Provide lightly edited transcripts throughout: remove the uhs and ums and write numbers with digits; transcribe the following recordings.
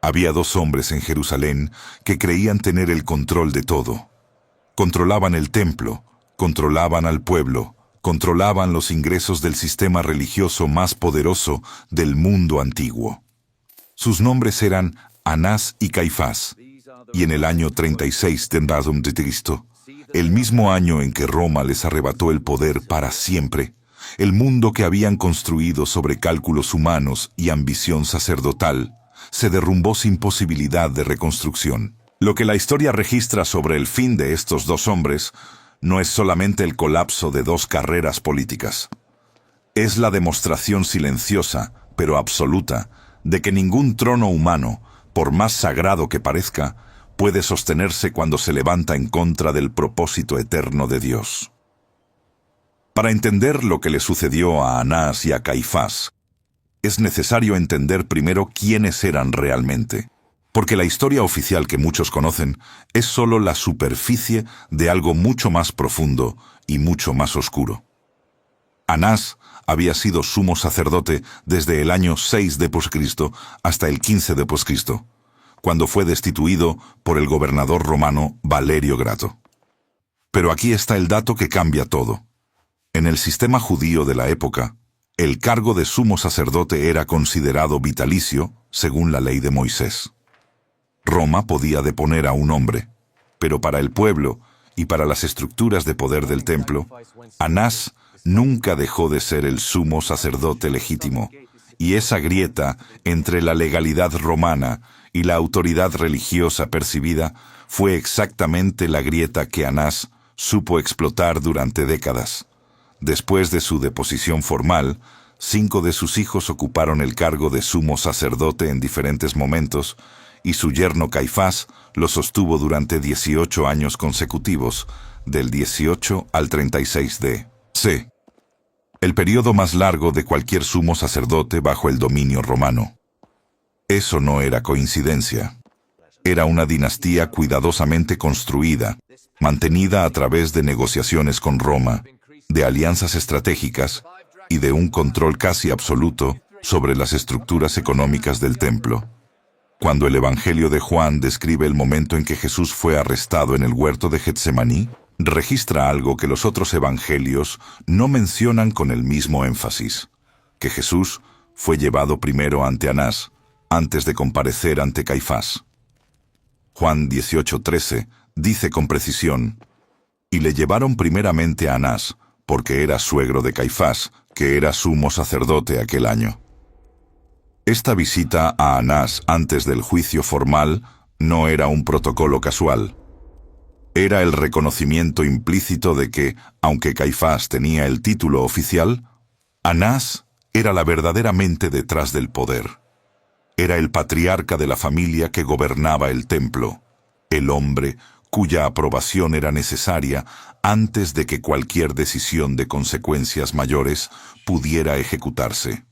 Había dos hombres en Jerusalén que creían tener el control de todo. Controlaban el templo, controlaban al pueblo, controlaban los ingresos del sistema religioso más poderoso del mundo antiguo. Sus nombres eran Anás y Caifás, y en el año 36 de Cristo, el mismo año en que Roma les arrebató el poder para siempre, el mundo que habían construido sobre cálculos humanos y ambición sacerdotal, se derrumbó sin posibilidad de reconstrucción. Lo que la historia registra sobre el fin de estos dos hombres no es solamente el colapso de dos carreras políticas. Es la demostración silenciosa, pero absoluta, de que ningún trono humano, por más sagrado que parezca, puede sostenerse cuando se levanta en contra del propósito eterno de Dios. Para entender lo que le sucedió a Anás y a Caifás, es necesario entender primero quiénes eran realmente, porque la historia oficial que muchos conocen es solo la superficie de algo mucho más profundo y mucho más oscuro. Anás había sido sumo sacerdote desde el año 6 d.C. hasta el 15 d.C., cuando fue destituido por el gobernador romano Valerio Grato. Pero aquí está el dato que cambia todo. En el sistema judío de la época, el cargo de sumo sacerdote era considerado vitalicio según la ley de Moisés. Roma podía deponer a un hombre, pero para el pueblo y para las estructuras de poder del templo, Anás nunca dejó de ser el sumo sacerdote legítimo, y esa grieta entre la legalidad romana y la autoridad religiosa percibida fue exactamente la grieta que Anás supo explotar durante décadas. Después de su deposición formal, 5 de sus hijos ocuparon el cargo de sumo sacerdote en diferentes momentos, y su yerno Caifás lo sostuvo durante 18 años consecutivos, del 18 al 36 d.C., el periodo más largo de cualquier sumo sacerdote bajo el dominio romano. Eso no era coincidencia. Era una dinastía cuidadosamente construida, mantenida a través de negociaciones con Roma, de alianzas estratégicas y de un control casi absoluto sobre las estructuras económicas del templo. Cuando el Evangelio de Juan describe el momento en que Jesús fue arrestado en el huerto de Getsemaní, registra algo que los otros evangelios no mencionan con el mismo énfasis, que Jesús fue llevado primero ante Anás, antes de comparecer ante Caifás. Juan 18:13 dice con precisión, «Y le llevaron primeramente a Anás, porque era suegro de Caifás, que era sumo sacerdote aquel año». Esta visita a Anás antes del juicio formal no era un protocolo casual. Era el reconocimiento implícito de que, aunque Caifás tenía el título oficial, Anás era la verdadera mente detrás del poder. Era el patriarca de la familia que gobernaba el templo, el hombre cuya aprobación era necesaria antes de que cualquier decisión de consecuencias mayores pudiera ejecutarse.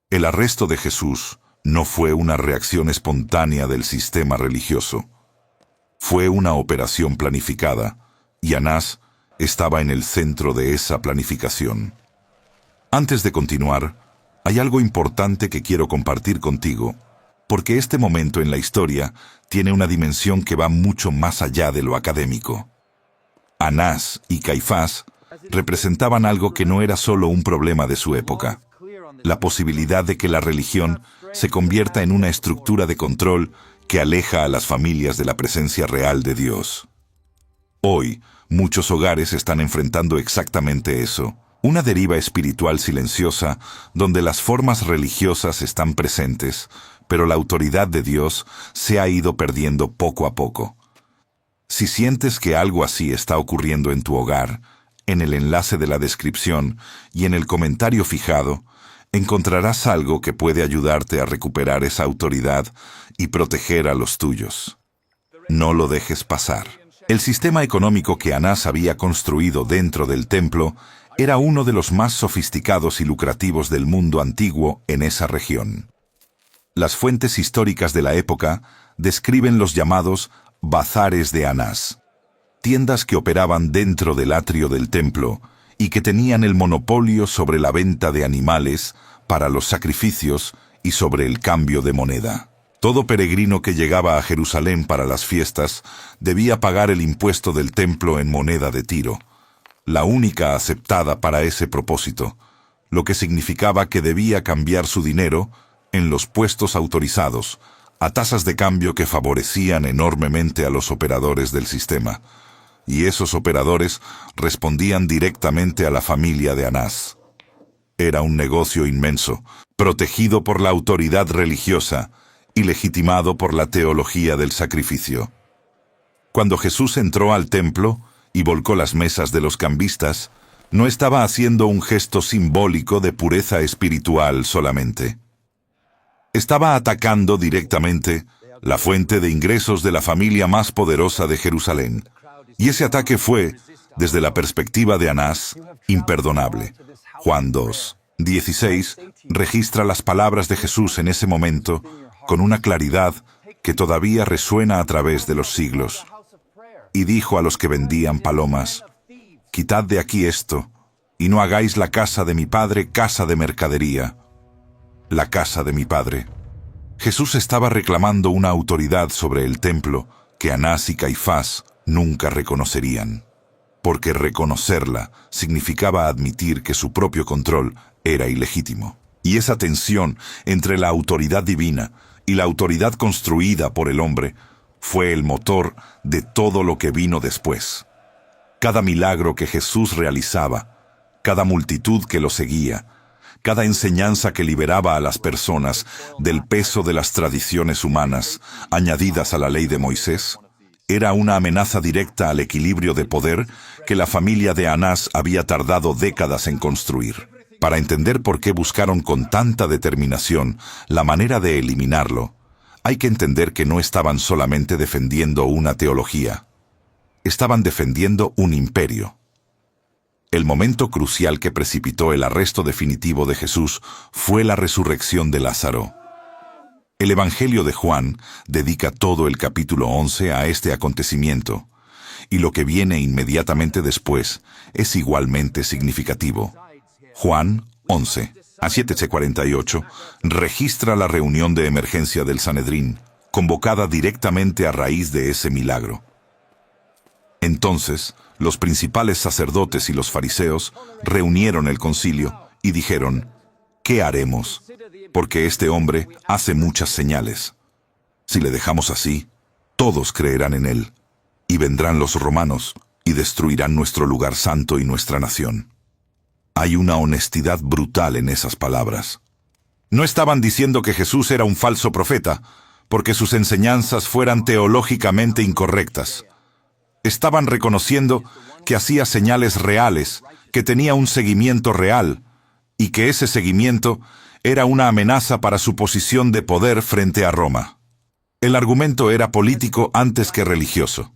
El arresto de Jesús no fue una reacción espontánea del sistema religioso. Fue una operación planificada, y Anás estaba en el centro de esa planificación. Antes de continuar, hay algo importante que quiero compartir contigo, porque este momento en la historia tiene una dimensión que va mucho más allá de lo académico. Anás y Caifás representaban algo que no era solo un problema de su época, la posibilidad de que la religión se convierta en una estructura de control que aleja a las familias de la presencia real de Dios. Hoy, muchos hogares están enfrentando exactamente eso, una deriva espiritual silenciosa donde las formas religiosas están presentes, pero la autoridad de Dios se ha ido perdiendo poco a poco. Si sientes que algo así está ocurriendo en tu hogar, en el enlace de la descripción y en el comentario fijado, encontrarás algo que puede ayudarte a recuperar esa autoridad y proteger a los tuyos. No lo dejes pasar. El sistema económico que Anás había construido dentro del templo era uno de los más sofisticados y lucrativos del mundo antiguo en esa región. Las fuentes históricas de la época describen los llamados bazares de Anás, tiendas que operaban dentro del atrio del templo y que tenían el monopolio sobre la venta de animales para los sacrificios y sobre el cambio de moneda. Todo peregrino que llegaba a Jerusalén para las fiestas debía pagar el impuesto del templo en moneda de Tiro, la única aceptada para ese propósito, lo que significaba que debía cambiar su dinero en los puestos autorizados, a tasas de cambio que favorecían enormemente a los operadores del sistema, y esos operadores respondían directamente a la familia de Anás. Era un negocio inmenso, protegido por la autoridad religiosa y legitimado por la teología del sacrificio. Cuando Jesús entró al templo y volcó las mesas de los cambistas, no estaba haciendo un gesto simbólico de pureza espiritual solamente. Estaba atacando directamente la fuente de ingresos de la familia más poderosa de Jerusalén. Y ese ataque fue, desde la perspectiva de Anás, imperdonable. Juan 2:16 registra las palabras de Jesús en ese momento con una claridad que todavía resuena a través de los siglos. Y dijo a los que vendían palomas: «Quitad de aquí esto, y no hagáis la casa de mi padre casa de mercadería». La casa de mi padre. Jesús estaba reclamando una autoridad sobre el templo que Anás y Caifás nunca reconocerían, porque reconocerla significaba admitir que su propio control era ilegítimo. Y esa tensión entre la autoridad divina y la autoridad construida por el hombre fue el motor de todo lo que vino después. Cada milagro que Jesús realizaba, cada multitud que lo seguía, cada enseñanza que liberaba a las personas del peso de las tradiciones humanas añadidas a la ley de Moisés, era una amenaza directa al equilibrio de poder que la familia de Anás había tardado décadas en construir. Para entender por qué buscaron con tanta determinación la manera de eliminarlo, hay que entender que no estaban solamente defendiendo una teología, estaban defendiendo un imperio. El momento crucial que precipitó el arresto definitivo de Jesús fue la resurrección de Lázaro. El Evangelio de Juan dedica todo el capítulo 11 a este acontecimiento, y lo que viene inmediatamente después es igualmente significativo. Juan 11, a 7:48, registra la reunión de emergencia del Sanedrín, convocada directamente a raíz de ese milagro. Entonces, los principales sacerdotes y los fariseos reunieron el concilio y dijeron: «¿Qué haremos? Porque este hombre hace muchas señales. Si le dejamos así, todos creerán en él, y vendrán los romanos y destruirán nuestro lugar santo y nuestra nación». Hay una honestidad brutal en esas palabras. No estaban diciendo que Jesús era un falso profeta, porque sus enseñanzas fueran teológicamente incorrectas. Estaban reconociendo que hacía señales reales, que tenía un seguimiento real, y que ese seguimiento era una amenaza para su posición de poder frente a Roma. El argumento era político antes que religioso.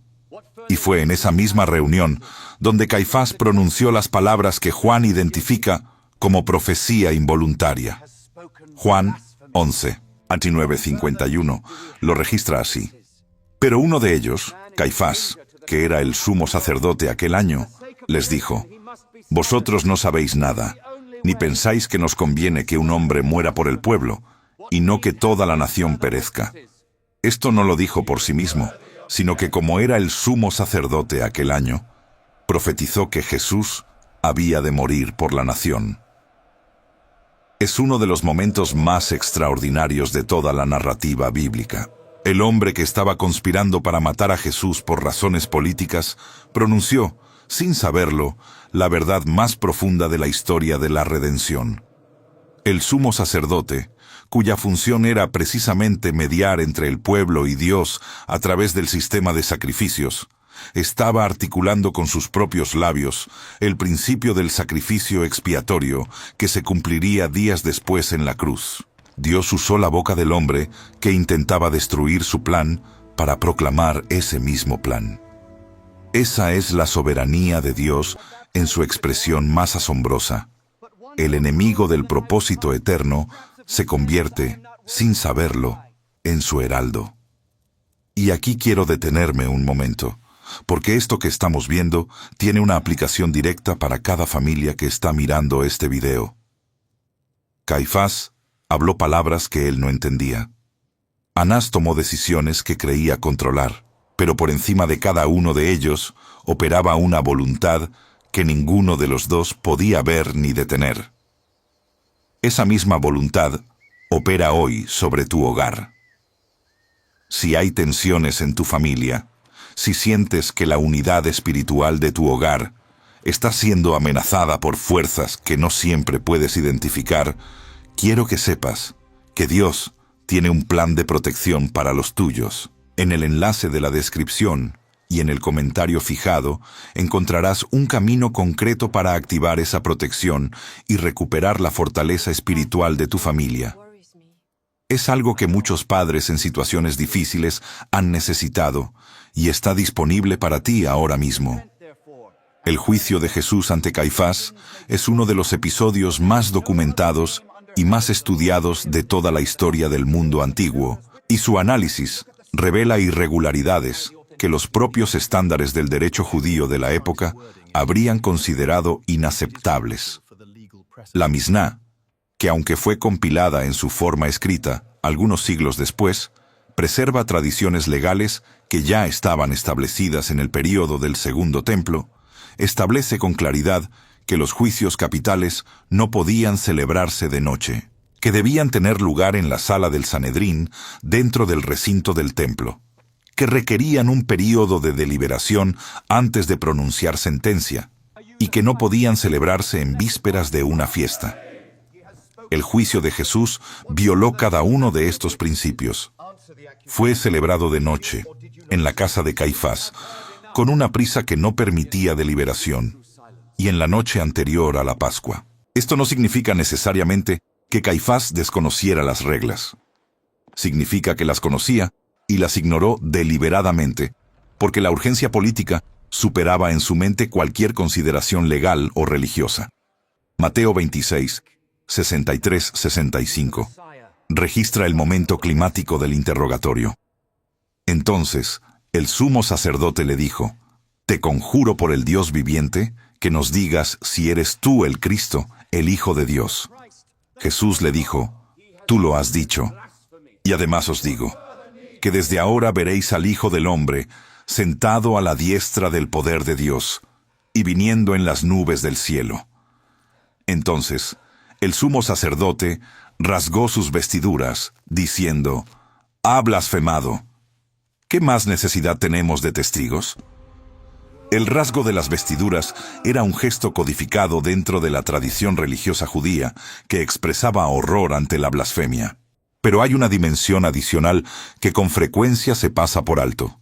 Y fue en esa misma reunión donde Caifás pronunció las palabras que Juan identifica como profecía involuntaria. Juan 11, 29:51, lo registra así. Pero uno de ellos, Caifás, que era el sumo sacerdote aquel año, les dijo: «Vosotros no sabéis nada, ni pensáis que nos conviene que un hombre muera por el pueblo, y no que toda la nación perezca». Esto no lo dijo por sí mismo, sino que como era el sumo sacerdote aquel año, profetizó que Jesús había de morir por la nación. Es uno de los momentos más extraordinarios de toda la narrativa bíblica. El hombre que estaba conspirando para matar a Jesús por razones políticas pronunció, sin saberlo, la verdad más profunda de la historia de la redención. El sumo sacerdote, cuya función era precisamente mediar entre el pueblo y Dios a través del sistema de sacrificios, estaba articulando con sus propios labios el principio del sacrificio expiatorio que se cumpliría días después en la cruz. Dios usó la boca del hombre que intentaba destruir su plan para proclamar ese mismo plan. Esa es la soberanía de Dios en su expresión más asombrosa. El enemigo del propósito eterno se convierte, sin saberlo, en su heraldo. Y aquí quiero detenerme un momento, porque esto que estamos viendo tiene una aplicación directa para cada familia que está mirando este video. Caifás habló palabras que él no entendía. Anás tomó decisiones que creía controlar, pero por encima de cada uno de ellos operaba una voluntad que ninguno de los dos podía ver ni detener. Esa misma voluntad opera hoy sobre tu hogar. Si hay tensiones en tu familia, si sientes que la unidad espiritual de tu hogar está siendo amenazada por fuerzas que no siempre puedes identificar, quiero que sepas que Dios tiene un plan de protección para los tuyos. En el enlace de la descripción y en el comentario fijado encontrarás un camino concreto para activar esa protección y recuperar la fortaleza espiritual de tu familia. Es algo que muchos padres en situaciones difíciles han necesitado y está disponible para ti ahora mismo. El juicio de Jesús ante Caifás es uno de los episodios más documentados y más estudiados de toda la historia del mundo antiguo, y su análisis revela irregularidades que los propios estándares del derecho judío de la época habrían considerado inaceptables. La Misná, que aunque fue compilada en su forma escrita algunos siglos después, preserva tradiciones legales que ya estaban establecidas en el período del Segundo Templo, establece con claridad que los juicios capitales no podían celebrarse de noche, que debían tener lugar en la sala del Sanedrín dentro del recinto del templo, que requerían un período de deliberación antes de pronunciar sentencia, y que no podían celebrarse en vísperas de una fiesta. El juicio de Jesús violó cada uno de estos principios. Fue celebrado de noche, en la casa de Caifás, con una prisa que no permitía deliberación, y en la noche anterior a la Pascua. Esto no significa necesariamente que Caifás desconociera las reglas. Significa que las conocía y las ignoró deliberadamente, porque la urgencia política superaba en su mente cualquier consideración legal o religiosa. Mateo 26, 63-65, registra el momento climático del interrogatorio. Entonces, el sumo sacerdote le dijo: «Te conjuro por el Dios viviente, que nos digas si eres tú el Cristo, el Hijo de Dios». Jesús le dijo: «Tú lo has dicho. Y además os digo, que desde ahora veréis al Hijo del Hombre sentado a la diestra del poder de Dios, y viniendo en las nubes del cielo». Entonces, el sumo sacerdote rasgó sus vestiduras, diciendo: «Ha blasfemado. ¿Qué más necesidad tenemos de testigos?». El rasgo de las vestiduras era un gesto codificado dentro de la tradición religiosa judía que expresaba horror ante la blasfemia. Pero hay una dimensión adicional que con frecuencia se pasa por alto.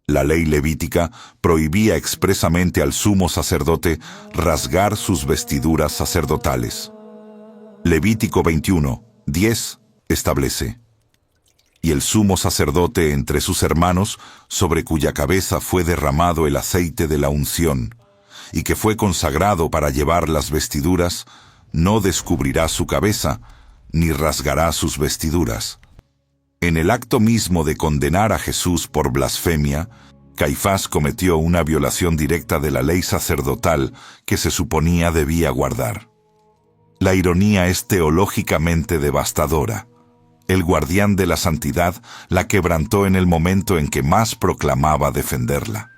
La ley levítica prohibía expresamente al sumo sacerdote rasgar sus vestiduras sacerdotales. Levítico 21, 10 establece: «Y el sumo sacerdote entre sus hermanos, sobre cuya cabeza fue derramado el aceite de la unción, y que fue consagrado para llevar las vestiduras, no descubrirá su cabeza, ni rasgará sus vestiduras». En el acto mismo de condenar a Jesús por blasfemia, Caifás cometió una violación directa de la ley sacerdotal que se suponía debía guardar. La ironía es teológicamente devastadora. El guardián de la santidad la quebrantó en el momento en que más proclamaba defenderla.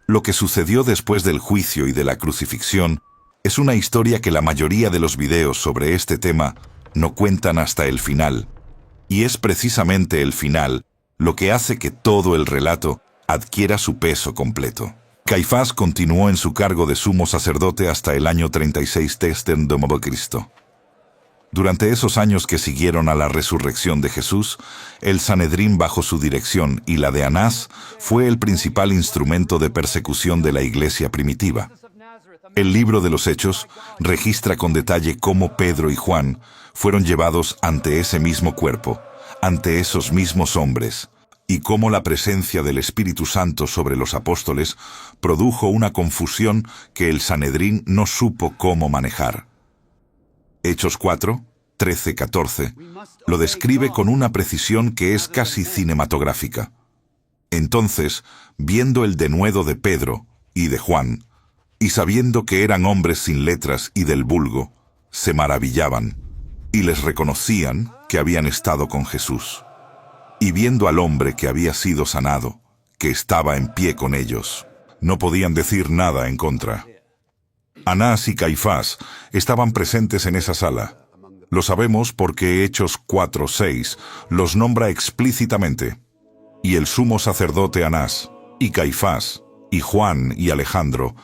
Lo que sucedió después del juicio y de la crucifixión es una historia que la mayoría de los videos sobre este tema no cuentan hasta el final, y es precisamente el final lo que hace que todo el relato adquiera su peso completo. Caifás continuó en su cargo de sumo sacerdote hasta el año 36 d.C. Durante esos años que siguieron a la resurrección de Jesús, el Sanedrín bajo su dirección y la de Anás fue el principal instrumento de persecución de la iglesia primitiva. El libro de los Hechos registra con detalle cómo Pedro y Juan fueron llevados ante ese mismo cuerpo, ante esos mismos hombres, y cómo la presencia del Espíritu Santo sobre los apóstoles produjo una confusión que el Sanedrín no supo cómo manejar. Hechos 4, 13-14, lo describe con una precisión que es casi cinematográfica. Entonces, viendo el denuedo de Pedro y de Juan, y sabiendo que eran hombres sin letras y del vulgo, se maravillaban, y les reconocían que habían estado con Jesús. Y viendo al hombre que había sido sanado, que estaba en pie con ellos, no podían decir nada en contra. Anás y Caifás estaban presentes en esa sala. Lo sabemos porque Hechos 4:6 los nombra explícitamente. Y el sumo sacerdote Anás, y Caifás, y Juan y Alejandro,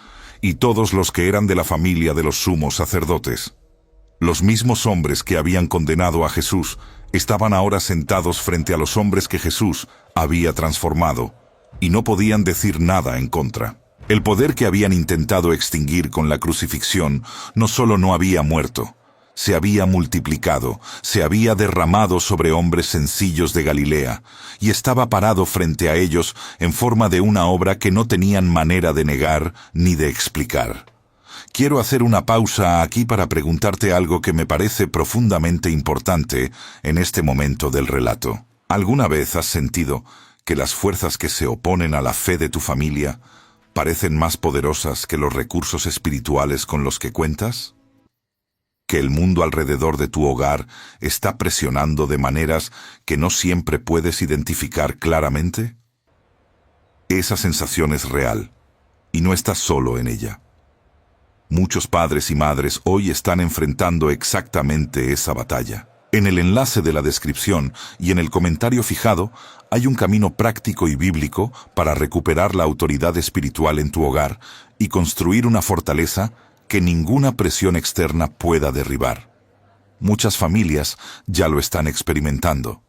y todos los que eran de la familia de los sumos sacerdotes. Los mismos hombres que habían condenado a Jesús estaban ahora sentados frente a los hombres que Jesús había transformado, y no podían decir nada en contra. El poder que habían intentado extinguir con la crucifixión no solo no había muerto, se había multiplicado, se había derramado sobre hombres sencillos de Galilea, y estaba parado frente a ellos en forma de una obra que no tenían manera de negar ni de explicar. Quiero hacer una pausa aquí para preguntarte algo que me parece profundamente importante en este momento del relato. ¿Alguna vez has sentido que las fuerzas que se oponen a la fe de tu familia parecen más poderosas que los recursos espirituales con los que cuentas? ¿Que el mundo alrededor de tu hogar está presionando de maneras que no siempre puedes identificar claramente? Esa sensación es real, y no estás solo en ella. Muchos padres y madres hoy están enfrentando exactamente esa batalla. En el enlace de la descripción y en el comentario fijado hay un camino práctico y bíblico para recuperar la autoridad espiritual en tu hogar y construir una fortaleza que ninguna presión externa pueda derribar. Muchas familias ya lo están experimentando.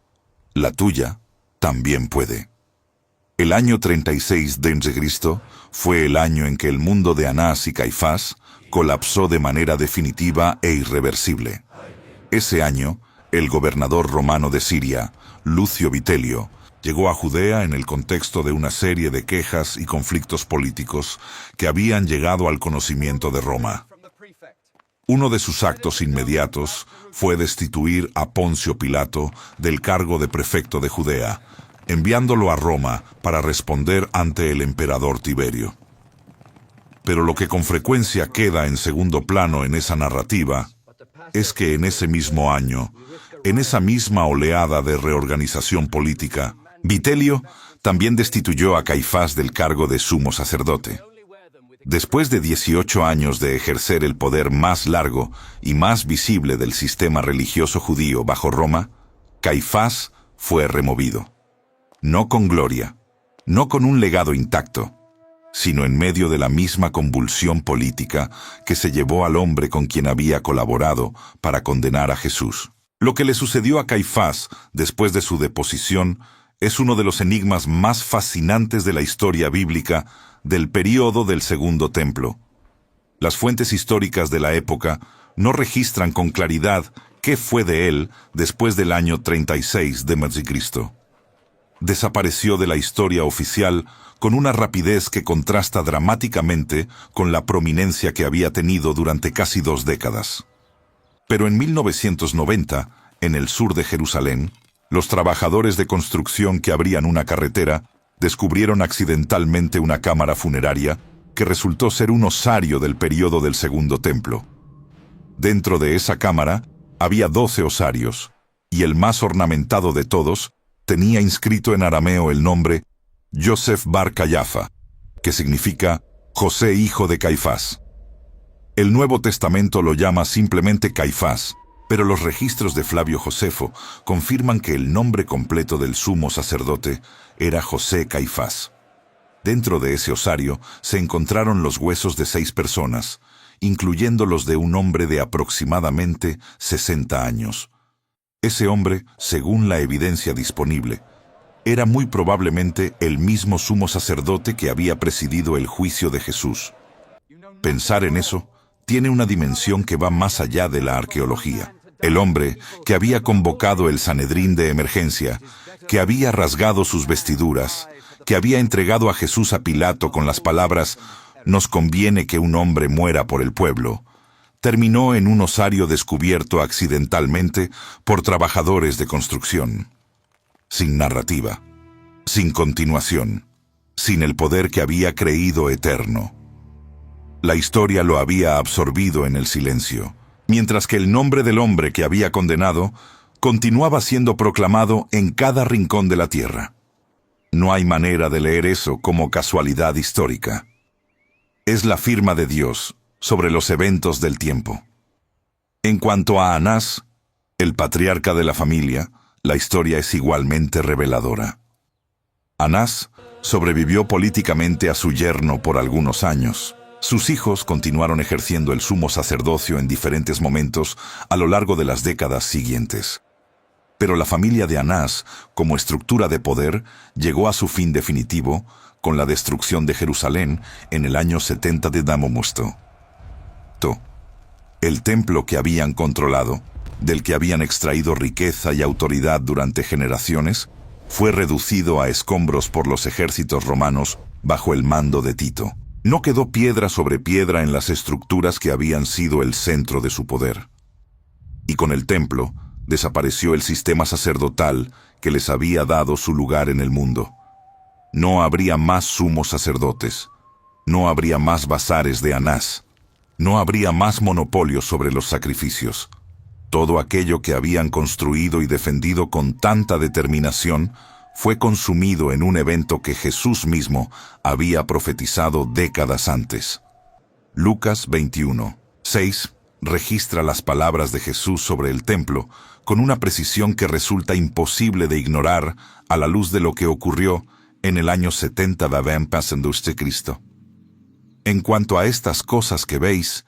La tuya también puede. El año 36 de Cristo fue el año en que el mundo de Anás y Caifás colapsó de manera definitiva e irreversible. Ese año, el gobernador romano de Siria, Lucio Vitelio, llegó a Judea en el contexto de una serie de quejas y conflictos políticos que habían llegado al conocimiento de Roma. Uno de sus actos inmediatos fue destituir a Poncio Pilato del cargo de prefecto de Judea, enviándolo a Roma para responder ante el emperador Tiberio. Pero lo que con frecuencia queda en segundo plano en esa narrativa es que en ese mismo año, en esa misma oleada de reorganización política, Vitelio también destituyó a Caifás del cargo de sumo sacerdote. Después de 18 años de ejercer el poder más largo y más visible del sistema religioso judío bajo Roma, Caifás fue removido. No con gloria, no con un legado intacto, sino en medio de la misma convulsión política que se llevó al hombre con quien había colaborado para condenar a Jesús. Lo que le sucedió a Caifás después de su deposición es uno de los enigmas más fascinantes de la historia bíblica del período del Segundo Templo. Las fuentes históricas de la época no registran con claridad qué fue de él después del año 36 de Cristo. Desapareció de la historia oficial con una rapidez que contrasta dramáticamente con la prominencia que había tenido durante casi 2 décadas. Pero en 1990, en el sur de Jerusalén, los trabajadores de construcción que abrían una carretera descubrieron accidentalmente una cámara funeraria que resultó ser un osario del período del Segundo Templo. Dentro de esa cámara había 12 osarios, y el más ornamentado de todos tenía inscrito en arameo el nombre Yosef Bar Cayafa, que significa José hijo de Caifás. El Nuevo Testamento lo llama simplemente Caifás, pero los registros de Flavio Josefo confirman que el nombre completo del sumo sacerdote era José Caifás. Dentro de ese osario se encontraron los huesos de 6 personas, incluyendo los de un hombre de aproximadamente 60 años. Ese hombre, según la evidencia disponible, era muy probablemente el mismo sumo sacerdote que había presidido el juicio de Jesús. Pensar en eso tiene una dimensión que va más allá de la arqueología. El hombre que había convocado el Sanedrín de emergencia, que había rasgado sus vestiduras, que había entregado a Jesús a Pilato con las palabras «Nos conviene que un hombre muera por el pueblo», terminó en un osario descubierto accidentalmente por trabajadores de construcción. Sin narrativa, sin continuación, sin el poder que había creído eterno. La historia lo había absorbido en el silencio, mientras que el nombre del hombre que había condenado continuaba siendo proclamado en cada rincón de la tierra. No hay manera de leer eso como casualidad histórica. Es la firma de Dios sobre los eventos del tiempo. En cuanto a Anás, el patriarca de la familia, la historia es igualmente reveladora. Anás sobrevivió políticamente a su yerno por algunos años. Sus hijos continuaron ejerciendo el sumo sacerdocio en diferentes momentos a lo largo de las décadas siguientes. Pero la familia de Anás, como estructura de poder, llegó a su fin definitivo con la destrucción de Jerusalén en el año 70 de Damomusto. El templo que habían controlado, del que habían extraído riqueza y autoridad durante generaciones, fue reducido a escombros por los ejércitos romanos bajo el mando de Tito. No quedó piedra sobre piedra en las estructuras que habían sido el centro de su poder. Y con el templo, desapareció el sistema sacerdotal que les había dado su lugar en el mundo. No habría más sumos sacerdotes, no habría más bazares de Anás, no habría más monopolio sobre los sacrificios. Todo aquello que habían construido y defendido con tanta determinación fue consumido en un evento que Jesús mismo había profetizado décadas antes. Lucas 21:6 registra las palabras de Jesús sobre el templo con una precisión que resulta imposible de ignorar a la luz de lo que ocurrió en el año 70 de Cristo. En cuanto a estas cosas que veis,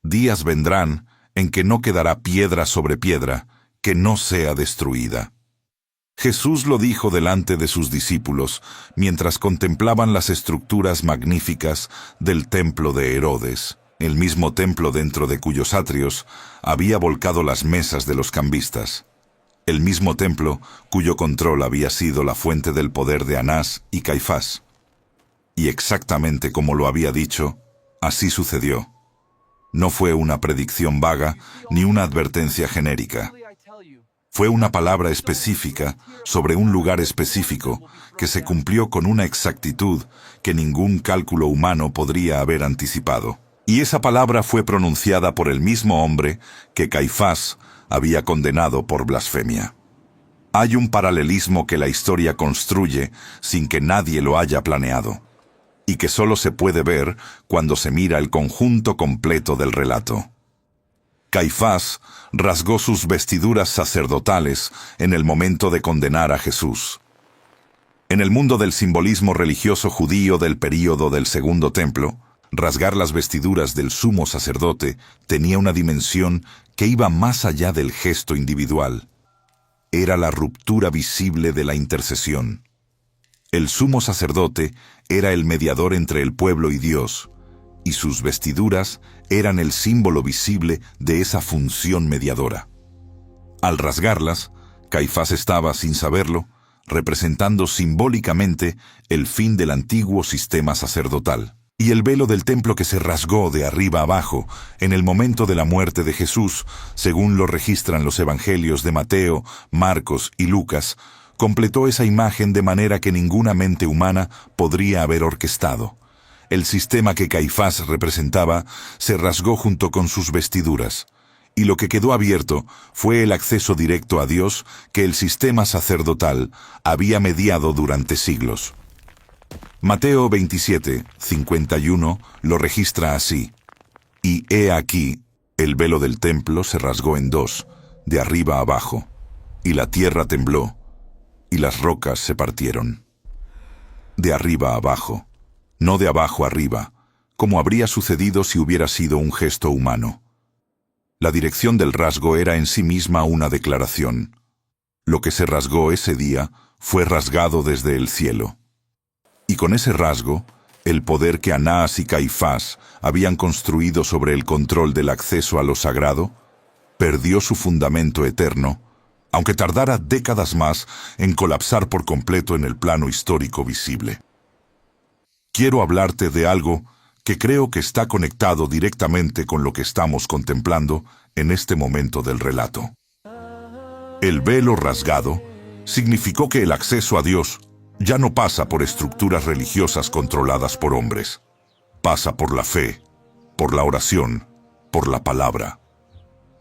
días vendrán en que no quedará piedra sobre piedra que no sea destruida. Jesús lo dijo delante de sus discípulos mientras contemplaban las estructuras magníficas del templo de Herodes, el mismo templo dentro de cuyos atrios había volcado las mesas de los cambistas, el mismo templo cuyo control había sido la fuente del poder de Anás y Caifás. Y exactamente como lo había dicho, así sucedió. No fue una predicción vaga ni una advertencia genérica. Fue una palabra específica sobre un lugar específico que se cumplió con una exactitud que ningún cálculo humano podría haber anticipado. Y esa palabra fue pronunciada por el mismo hombre que Caifás había condenado por blasfemia. Hay un paralelismo que la historia construye sin que nadie lo haya planeado, y que solo se puede ver cuando se mira el conjunto completo del relato. Caifás rasgó sus vestiduras sacerdotales en el momento de condenar a Jesús. En el mundo del simbolismo religioso judío del período del Segundo Templo, rasgar las vestiduras del sumo sacerdote tenía una dimensión que iba más allá del gesto individual. Era la ruptura visible de la intercesión. El sumo sacerdote era el mediador entre el pueblo y Dios, y sus vestiduras eran el símbolo visible de esa función mediadora. Al rasgarlas, Caifás estaba, sin saberlo, representando simbólicamente el fin del antiguo sistema sacerdotal. Y el velo del templo que se rasgó de arriba abajo en el momento de la muerte de Jesús, según lo registran los evangelios de Mateo, Marcos y Lucas, completó esa imagen de manera que ninguna mente humana podría haber orquestado. El sistema que Caifás representaba se rasgó junto con sus vestiduras, y lo que quedó abierto fue el acceso directo a Dios que el sistema sacerdotal había mediado durante siglos. Mateo 27:51 lo registra así: Y he aquí, el velo del templo se rasgó en dos, de arriba abajo, y la tierra tembló, y las rocas se partieron. De arriba abajo, no de abajo arriba, como habría sucedido si hubiera sido un gesto humano. La dirección del rasgo era en sí misma una declaración. Lo que se rasgó ese día fue rasgado desde el cielo. Y con ese rasgo, el poder que Anás y Caifás habían construido sobre el control del acceso a lo sagrado, perdió su fundamento eterno, aunque tardara décadas más en colapsar por completo en el plano histórico visible. Quiero hablarte de algo que creo que está conectado directamente con lo que estamos contemplando en este momento del relato. El velo rasgado significó que el acceso a Dios ya no pasa por estructuras religiosas controladas por hombres. Pasa por la fe, por la oración, por la palabra.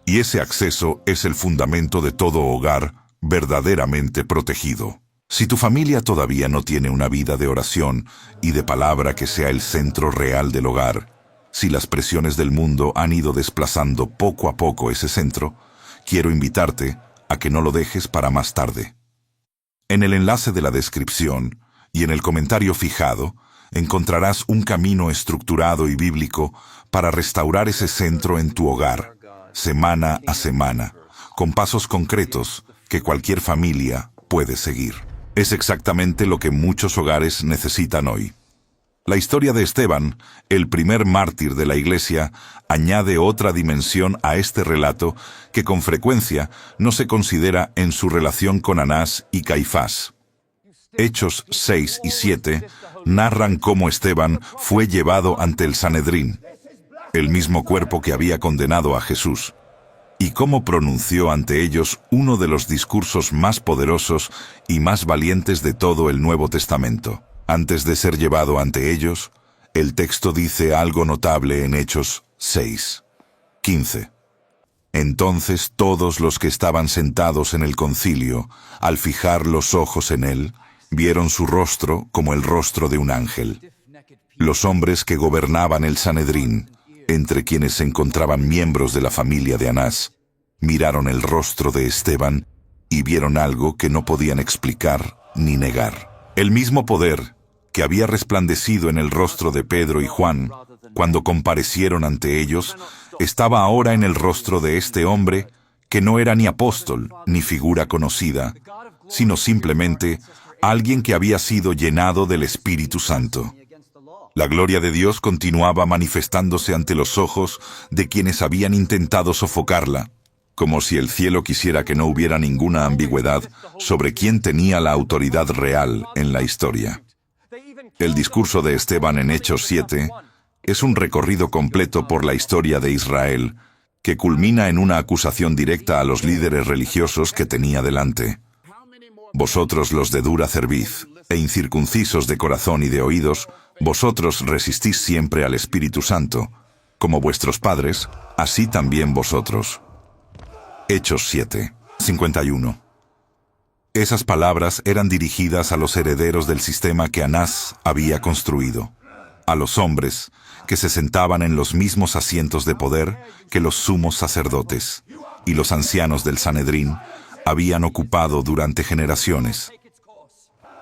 Y ese acceso es el fundamento de todo hogar verdaderamente protegido. Si tu familia todavía no tiene una vida de oración y de palabra que sea el centro real del hogar, si las presiones del mundo han ido desplazando poco a poco ese centro, quiero invitarte a que no lo dejes para más tarde. En el enlace de la descripción y en el comentario fijado, encontrarás un camino estructurado y bíblico para restaurar ese centro en tu hogar, semana a semana, con pasos concretos que cualquier familia puede seguir. Es exactamente lo que muchos hogares necesitan hoy. La historia de Esteban, el primer mártir de la Iglesia, añade otra dimensión a este relato que con frecuencia no se considera en su relación con Anás y Caifás. Hechos 6 y 7 narran cómo Esteban fue llevado ante el Sanedrín, el mismo cuerpo que había condenado a Jesús, y cómo pronunció ante ellos uno de los discursos más poderosos y más valientes de todo el Nuevo Testamento. Antes de ser llevado ante ellos, el texto dice algo notable en Hechos 6, 15. Entonces todos los que estaban sentados en el concilio, al fijar los ojos en él, vieron su rostro como el rostro de un ángel. Los hombres que gobernaban el Sanedrín, entre quienes se encontraban miembros de la familia de Anás, miraron el rostro de Esteban y vieron algo que no podían explicar ni negar. El mismo poder que había resplandecido en el rostro de Pedro y Juan cuando comparecieron ante ellos, estaba ahora en el rostro de este hombre que no era ni apóstol ni figura conocida, sino simplemente alguien que había sido llenado del Espíritu Santo. La gloria de Dios continuaba manifestándose ante los ojos de quienes habían intentado sofocarla, como si el cielo quisiera que no hubiera ninguna ambigüedad sobre quién tenía la autoridad real en la historia. El discurso de Esteban en Hechos 7 es un recorrido completo por la historia de Israel, que culmina en una acusación directa a los líderes religiosos que tenía delante. Vosotros los de dura cerviz e incircuncisos de corazón y de oídos, vosotros resistís siempre al Espíritu Santo, como vuestros padres, así también vosotros. Hechos 7, 51. Esas palabras eran dirigidas a los herederos del sistema que Anás había construido, a los hombres que se sentaban en los mismos asientos de poder que los sumos sacerdotes y los ancianos del Sanedrín habían ocupado durante generaciones.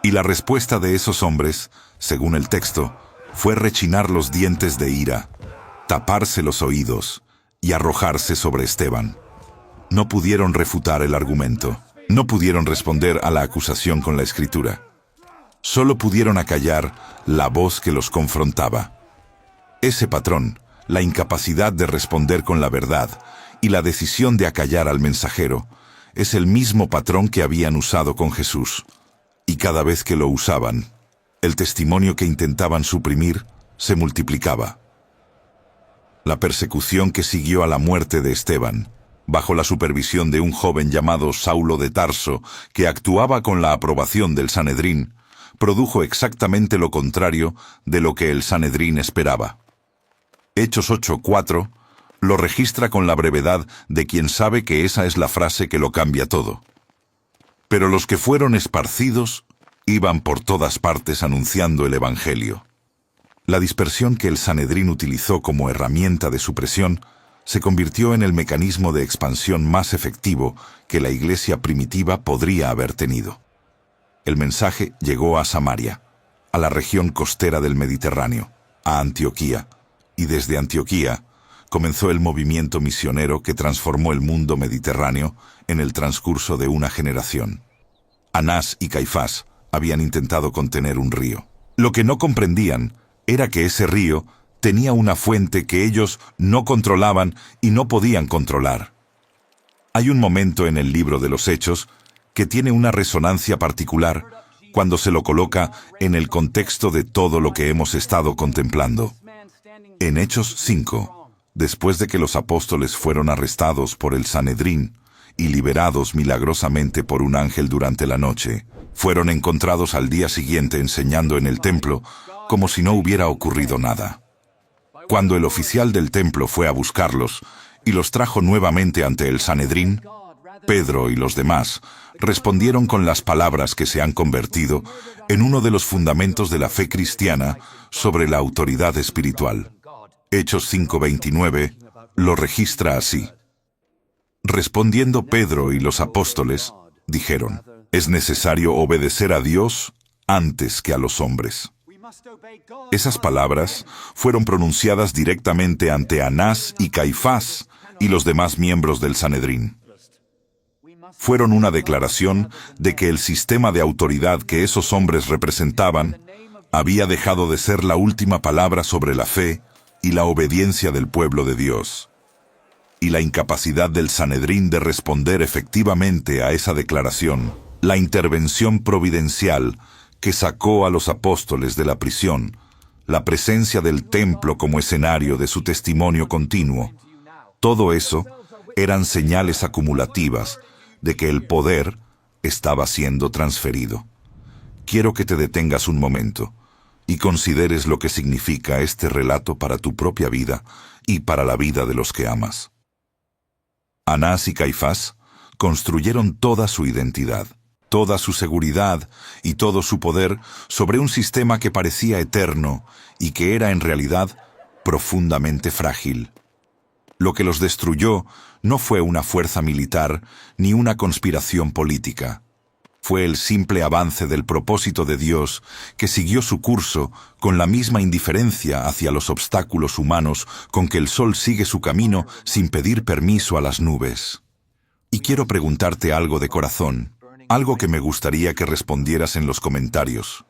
Y la respuesta de esos hombres, según el texto, fue rechinar los dientes de ira, taparse los oídos y arrojarse sobre Esteban. No pudieron refutar el argumento, no pudieron responder a la acusación con la Escritura. Solo pudieron acallar la voz que los confrontaba. Ese patrón, la incapacidad de responder con la verdad y la decisión de acallar al mensajero, es el mismo patrón que habían usado con Jesús. Y cada vez que lo usaban, el testimonio que intentaban suprimir se multiplicaba. La persecución que siguió a la muerte de Esteban, bajo la supervisión de un joven llamado Saulo de Tarso, que actuaba con la aprobación del Sanedrín, produjo exactamente lo contrario de lo que el Sanedrín esperaba. Hechos 8:4 lo registra con la brevedad de quien sabe que esa es la frase que lo cambia todo. Pero los que fueron esparcidos iban por todas partes anunciando el Evangelio. La dispersión que el Sanedrín utilizó como herramienta de supresión se convirtió en el mecanismo de expansión más efectivo que la iglesia primitiva podría haber tenido. El mensaje llegó a Samaria, a la región costera del Mediterráneo, a Antioquía, y desde Antioquía comenzó el movimiento misionero que transformó el mundo mediterráneo en el transcurso de una generación. Anás y Caifás habían intentado contener un río. Lo que no comprendían era que ese río tenía una fuente que ellos no controlaban y no podían controlar. Hay un momento en el libro de los Hechos que tiene una resonancia particular cuando se lo coloca en el contexto de todo lo que hemos estado contemplando. En Hechos 5, después de que los apóstoles fueron arrestados por el Sanedrín y liberados milagrosamente por un ángel durante la noche, fueron encontrados al día siguiente enseñando en el templo como si no hubiera ocurrido nada. Cuando el oficial del templo fue a buscarlos, y los trajo nuevamente ante el Sanedrín, Pedro y los demás respondieron con las palabras que se han convertido en uno de los fundamentos de la fe cristiana sobre la autoridad espiritual. Hechos 5:29 lo registra así. Respondiendo Pedro y los apóstoles, dijeron: es necesario obedecer a Dios antes que a los hombres. Esas palabras fueron pronunciadas directamente ante Anás y Caifás y los demás miembros del Sanedrín. Fueron una declaración de que el sistema de autoridad que esos hombres representaban había dejado de ser la última palabra sobre la fe y la obediencia del pueblo de Dios. Y la incapacidad del Sanedrín de responder efectivamente a esa declaración, la intervención providencial que sacó a los apóstoles de la prisión, la presencia del templo como escenario de su testimonio continuo, todo eso eran señales acumulativas de que el poder estaba siendo transferido. Quiero que te detengas un momento y consideres lo que significa este relato para tu propia vida y para la vida de los que amas. Anás y Caifás construyeron toda su identidad, toda su seguridad y todo su poder sobre un sistema que parecía eterno y que era en realidad profundamente frágil. Lo que los destruyó no fue una fuerza militar ni una conspiración política. Fue el simple avance del propósito de Dios que siguió su curso con la misma indiferencia hacia los obstáculos humanos con que el sol sigue su camino sin pedir permiso a las nubes. Y quiero preguntarte algo de corazón, algo que me gustaría que respondieras en los comentarios.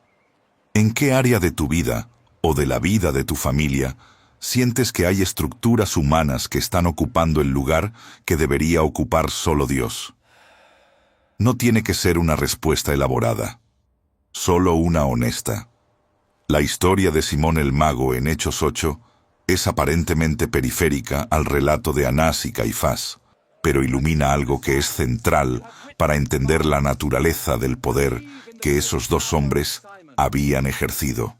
¿En qué área de tu vida o de la vida de tu familia sientes que hay estructuras humanas que están ocupando el lugar que debería ocupar solo Dios? No tiene que ser una respuesta elaborada, solo una honesta. La historia de Simón el Mago en Hechos 8 es aparentemente periférica al relato de Anás y Caifás, pero ilumina algo que es central para entender la naturaleza del poder que esos dos hombres habían ejercido.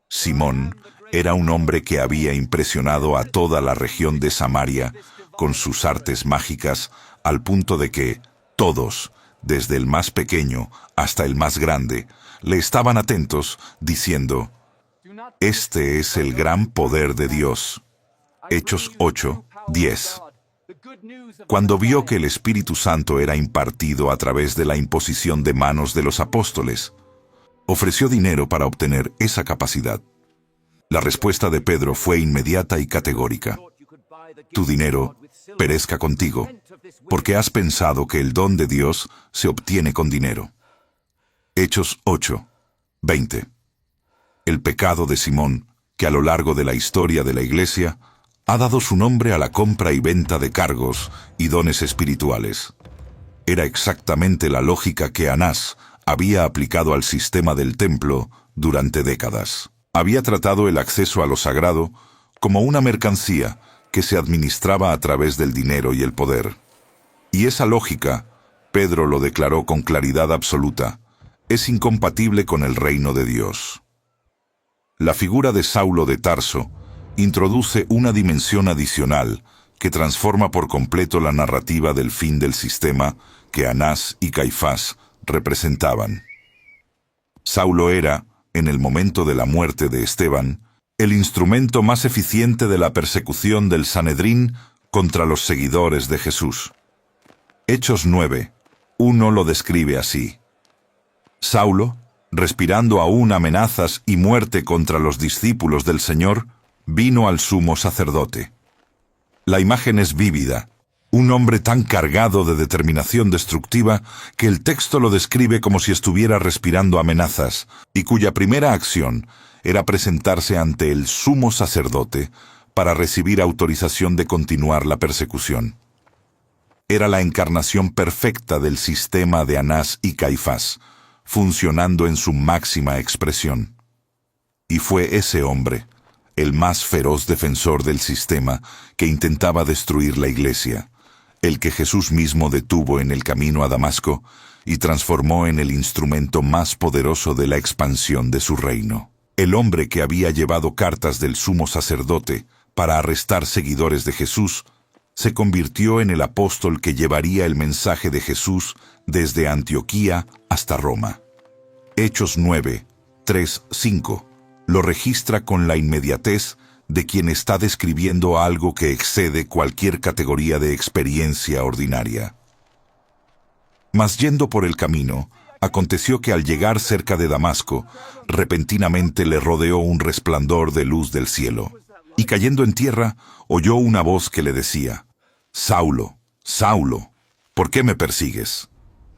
Simón era un hombre que había impresionado a toda la región de Samaria con sus artes mágicas al punto de que todos, desde el más pequeño hasta el más grande, le estaban atentos, diciendo: este es el gran poder de Dios. Hechos 8:10. Cuando vio que el Espíritu Santo era impartido a través de la imposición de manos de los apóstoles, ofreció dinero para obtener esa capacidad. La respuesta de Pedro fue inmediata y categórica: tu dinero perezca contigo, porque has pensado que el don de Dios se obtiene con dinero. Hechos 8:20. El pecado de Simón, que a lo largo de la historia de la Iglesia ha dado su nombre a la compra y venta de cargos y dones espirituales, era exactamente la lógica que Anás había aplicado al sistema del templo durante décadas. Había tratado el acceso a lo sagrado como una mercancía que se administraba a través del dinero y el poder. Y esa lógica, Pedro lo declaró con claridad absoluta, es incompatible con el reino de Dios. La figura de Saulo de Tarso introduce una dimensión adicional que transforma por completo la narrativa del fin del sistema que Anás y Caifás representaban. Saulo era, en el momento de la muerte de Esteban, el instrumento más eficiente de la persecución del Sanedrín contra los seguidores de Jesús. Hechos 9:1 lo describe así: Saulo, respirando aún amenazas y muerte contra los discípulos del Señor, vino al sumo sacerdote. La imagen es vívida, un hombre tan cargado de determinación destructiva que el texto lo describe como si estuviera respirando amenazas, y cuya primera acción era presentarse ante el sumo sacerdote para recibir autorización de continuar la persecución. Era la encarnación perfecta del sistema de Anás y Caifás, funcionando en su máxima expresión. Y fue ese hombre, el más feroz defensor del sistema que intentaba destruir la Iglesia, el que Jesús mismo detuvo en el camino a Damasco y transformó en el instrumento más poderoso de la expansión de su reino. El hombre que había llevado cartas del sumo sacerdote para arrestar seguidores de Jesús, se convirtió en el apóstol que llevaría el mensaje de Jesús desde Antioquía hasta Roma. Hechos 9, 3, 5 lo registra con la inmediatez de quien está describiendo algo que excede cualquier categoría de experiencia ordinaria. Mas yendo por el camino, aconteció que al llegar cerca de Damasco, repentinamente le rodeó un resplandor de luz del cielo, y cayendo en tierra, oyó una voz que le decía: «Saulo, Saulo, ¿por qué me persigues?»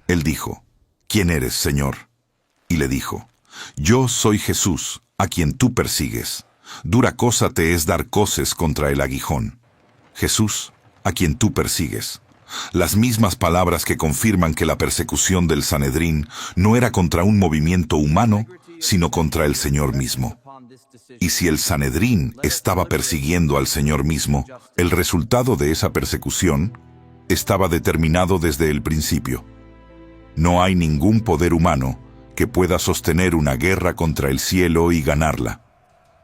Él dijo: «¿Quién eres, Señor?» Y le dijo: «Yo soy Jesús, a quien tú persigues. Dura cosa te es dar coces contra el aguijón». Jesús, a quien tú persigues. Las mismas palabras que confirman que la persecución del Sanedrín no era contra un movimiento humano, sino contra el Señor mismo. Y si el Sanedrín estaba persiguiendo al Señor mismo, el resultado de esa persecución estaba determinado desde el principio. No hay ningún poder humano que pueda sostener una guerra contra el cielo y ganarla.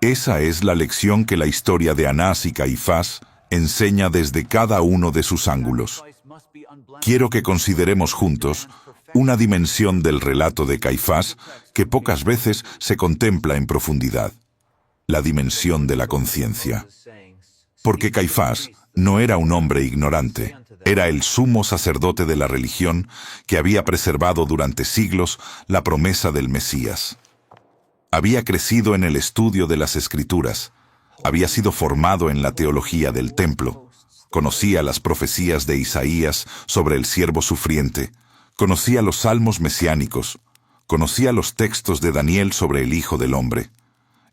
Esa es la lección que la historia de Anás y Caifás enseña desde cada uno de sus ángulos. Quiero que consideremos juntos una dimensión del relato de Caifás que pocas veces se contempla en profundidad: la dimensión de la conciencia. Porque Caifás no era un hombre ignorante, era el sumo sacerdote de la religión que había preservado durante siglos la promesa del Mesías. Había crecido en el estudio de las Escrituras, había sido formado en la teología del templo, conocía las profecías de Isaías sobre el siervo sufriente, conocía los salmos mesiánicos, conocía los textos de Daniel sobre el Hijo del Hombre.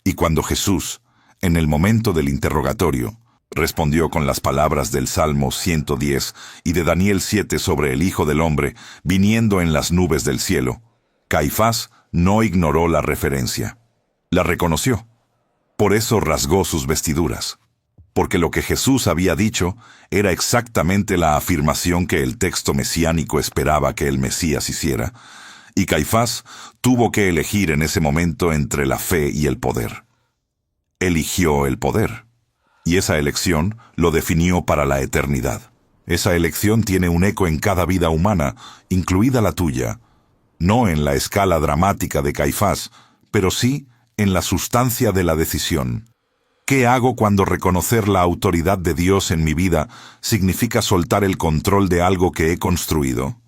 Y cuando Jesús, en el momento del interrogatorio, respondió con las palabras del Salmo 110 y de Daniel 7 sobre el Hijo del Hombre, viniendo en las nubes del cielo, Caifás no ignoró la referencia. La reconoció. Por eso rasgó sus vestiduras. Porque lo que Jesús había dicho era exactamente la afirmación que el texto mesiánico esperaba que el Mesías hiciera, y Caifás tuvo que elegir en ese momento entre la fe y el poder. Eligió el poder. Y esa elección lo definió para la eternidad. Esa elección tiene un eco en cada vida humana, incluida la tuya, no en la escala dramática de Caifás, pero sí en la sustancia de la decisión. ¿Qué hago cuando reconocer la autoridad de Dios en mi vida significa soltar el control de algo que he construido?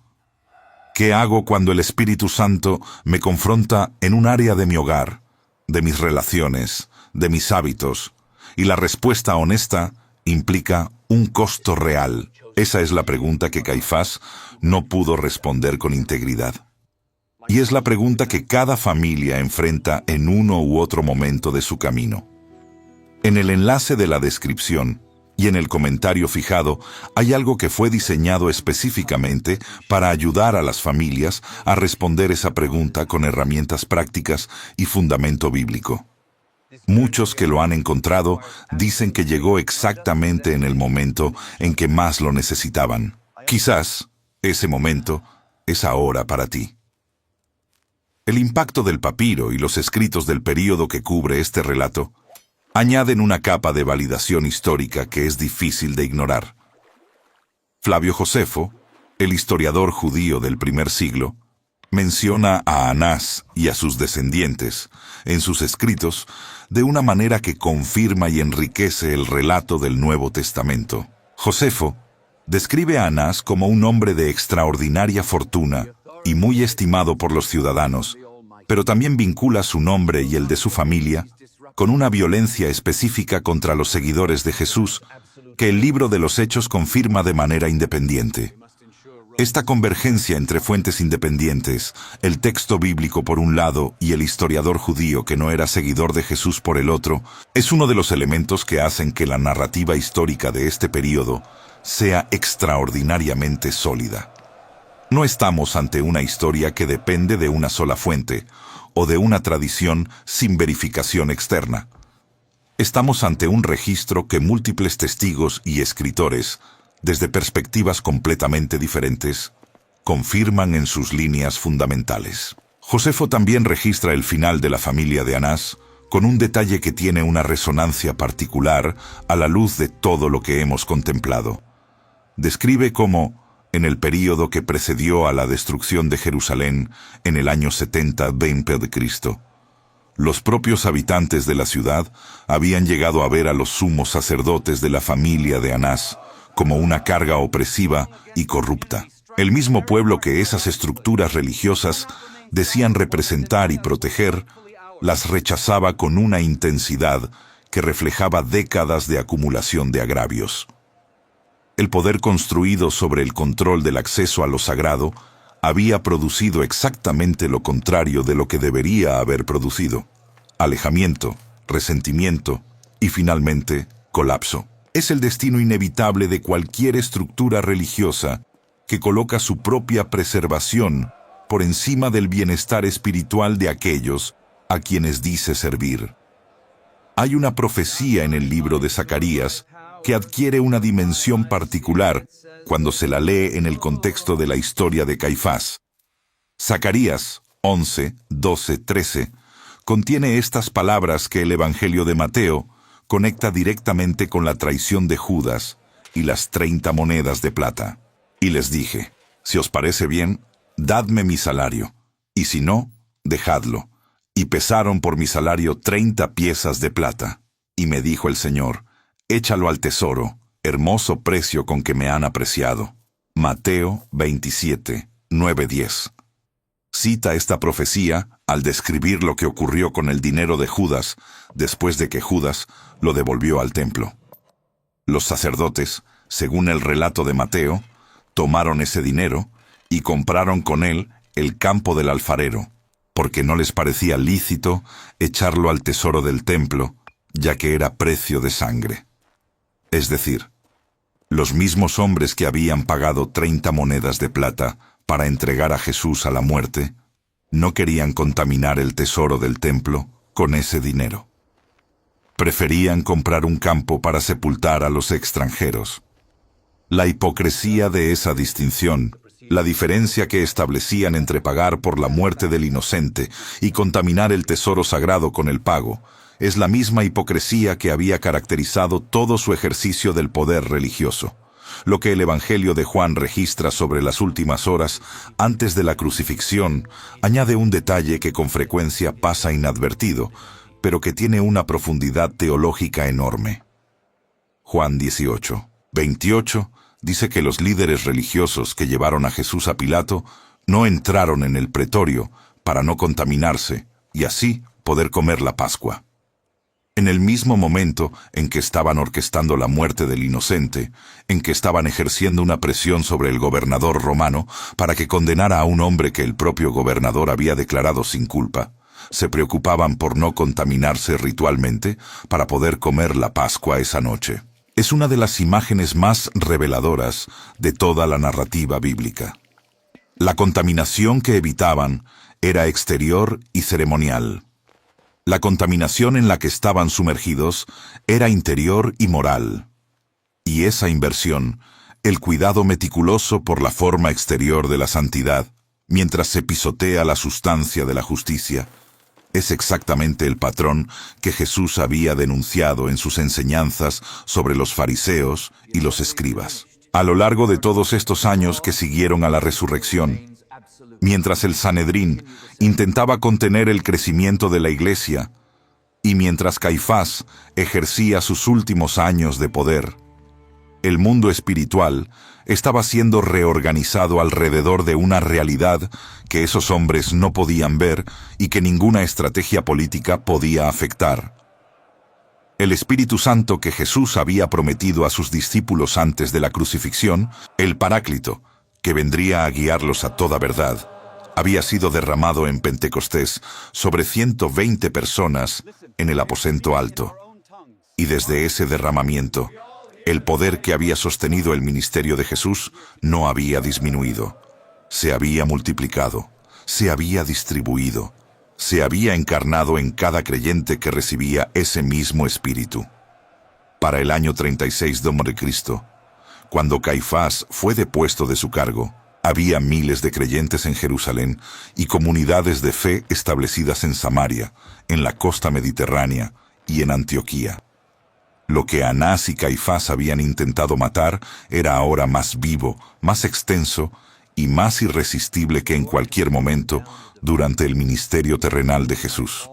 ¿Qué hago cuando el Espíritu Santo me confronta en un área de mi hogar, de mis relaciones, de mis hábitos? Y la respuesta honesta implica un costo real. Esa es la pregunta que Caifás no pudo responder con integridad. Y es la pregunta que cada familia enfrenta en uno u otro momento de su camino. En el enlace de la descripción y en el comentario fijado hay algo que fue diseñado específicamente para ayudar a las familias a responder esa pregunta con herramientas prácticas y fundamento bíblico. Muchos que lo han encontrado dicen que llegó exactamente en el momento en que más lo necesitaban. Quizás ese momento es ahora para ti. El impacto del papiro y los escritos del período que cubre este relato añaden una capa de validación histórica que es difícil de ignorar. Flavio Josefo, el historiador judío del primer siglo, menciona a Anás y a sus descendientes en sus escritos de una manera que confirma y enriquece el relato del Nuevo Testamento. Josefo describe a Anás como un hombre de extraordinaria fortuna y muy estimado por los ciudadanos, pero también vincula su nombre y el de su familia con una violencia específica contra los seguidores de Jesús, que el libro de los Hechos confirma de manera independiente. Esta convergencia entre fuentes independientes, el texto bíblico por un lado y el historiador judío que no era seguidor de Jesús por el otro, es uno de los elementos que hacen que la narrativa histórica de este período sea extraordinariamente sólida. No estamos ante una historia que depende de una sola fuente o de una tradición sin verificación externa. Estamos ante un registro que múltiples testigos y escritores, desde perspectivas completamente diferentes, confirman en sus líneas fundamentales. Josefo también registra el final de la familia de Anás con un detalle que tiene una resonancia particular a la luz de todo lo que hemos contemplado. Describe cómo, en el período que precedió a la destrucción de Jerusalén, en el año 70 d.C., los propios habitantes de la ciudad habían llegado a ver a los sumos sacerdotes de la familia de Anás como una carga opresiva y corrupta. El mismo pueblo que esas estructuras religiosas decían representar y proteger, las rechazaba con una intensidad que reflejaba décadas de acumulación de agravios. El poder construido sobre el control del acceso a lo sagrado había producido exactamente lo contrario de lo que debería haber producido: alejamiento, resentimiento y, finalmente, colapso. Es el destino inevitable de cualquier estructura religiosa que coloca su propia preservación por encima del bienestar espiritual de aquellos a quienes dice servir. Hay una profecía en el libro de Zacarías que adquiere una dimensión particular cuando se la lee en el contexto de la historia de Caifás. Zacarías 11, 12, 13 contiene estas palabras que el Evangelio de Mateo conecta directamente con la traición de Judas y las 30 monedas de plata. Y les dije: si os parece bien, dadme mi salario, y si no, dejadlo. Y pesaron por mi salario 30 piezas de plata. Y me dijo el Señor: échalo al tesoro, hermoso precio con que me han apreciado. Mateo 27, 9-10. Cita esta profecía al describir lo que ocurrió con el dinero de Judas después de que Judas lo devolvió al templo. Los sacerdotes, según el relato de Mateo, tomaron ese dinero y compraron con él el campo del alfarero, porque no les parecía lícito echarlo al tesoro del templo, ya que era precio de sangre. Es decir, los mismos hombres que habían pagado 30 monedas de plata para entregar a Jesús a la muerte, no querían contaminar el tesoro del templo con ese dinero. Preferían comprar un campo para sepultar a los extranjeros. La hipocresía de esa distinción, la diferencia que establecían entre pagar por la muerte del inocente y contaminar el tesoro sagrado con el pago, es la misma hipocresía que había caracterizado todo su ejercicio del poder religioso. Lo que el Evangelio de Juan registra sobre las últimas horas antes de la crucifixión añade un detalle que con frecuencia pasa inadvertido, pero que tiene una profundidad teológica enorme. Juan 18, 28 dice que los líderes religiosos que llevaron a Jesús a Pilato no entraron en el pretorio para no contaminarse y así poder comer la Pascua. En el mismo momento en que estaban orquestando la muerte del inocente, en que estaban ejerciendo una presión sobre el gobernador romano para que condenara a un hombre que el propio gobernador había declarado sin culpa, se preocupaban por no contaminarse ritualmente para poder comer la Pascua esa noche. Es una de las imágenes más reveladoras de toda la narrativa bíblica. La contaminación que evitaban era exterior y ceremonial. La contaminación en la que estaban sumergidos era interior y moral. Y esa inversión, el cuidado meticuloso por la forma exterior de la santidad, mientras se pisotea la sustancia de la justicia, es exactamente el patrón que Jesús había denunciado en sus enseñanzas sobre los fariseos y los escribas. A lo largo de todos estos años que siguieron a la resurrección, mientras el Sanedrín intentaba contener el crecimiento de la Iglesia, y mientras Caifás ejercía sus últimos años de poder, el mundo espiritual estaba siendo reorganizado alrededor de una realidad que esos hombres no podían ver y que ninguna estrategia política podía afectar. El Espíritu Santo que Jesús había prometido a sus discípulos antes de la crucifixión, el Paráclito, que vendría a guiarlos a toda verdad, había sido derramado en Pentecostés sobre 120 personas en el aposento alto. Y desde ese derramamiento, el poder que había sostenido el ministerio de Jesús no había disminuido. Se había multiplicado, se había distribuido, se había encarnado en cada creyente que recibía ese mismo espíritu. Para el año 36 de Cristo, cuando Caifás fue depuesto de su cargo, Había miles de creyentes en Jerusalén y comunidades de fe establecidas en Samaria, en la costa mediterránea y en Antioquía. Lo que Anás y Caifás habían intentado matar era ahora más vivo, más extenso y más irresistible que en cualquier momento durante el ministerio terrenal de Jesús.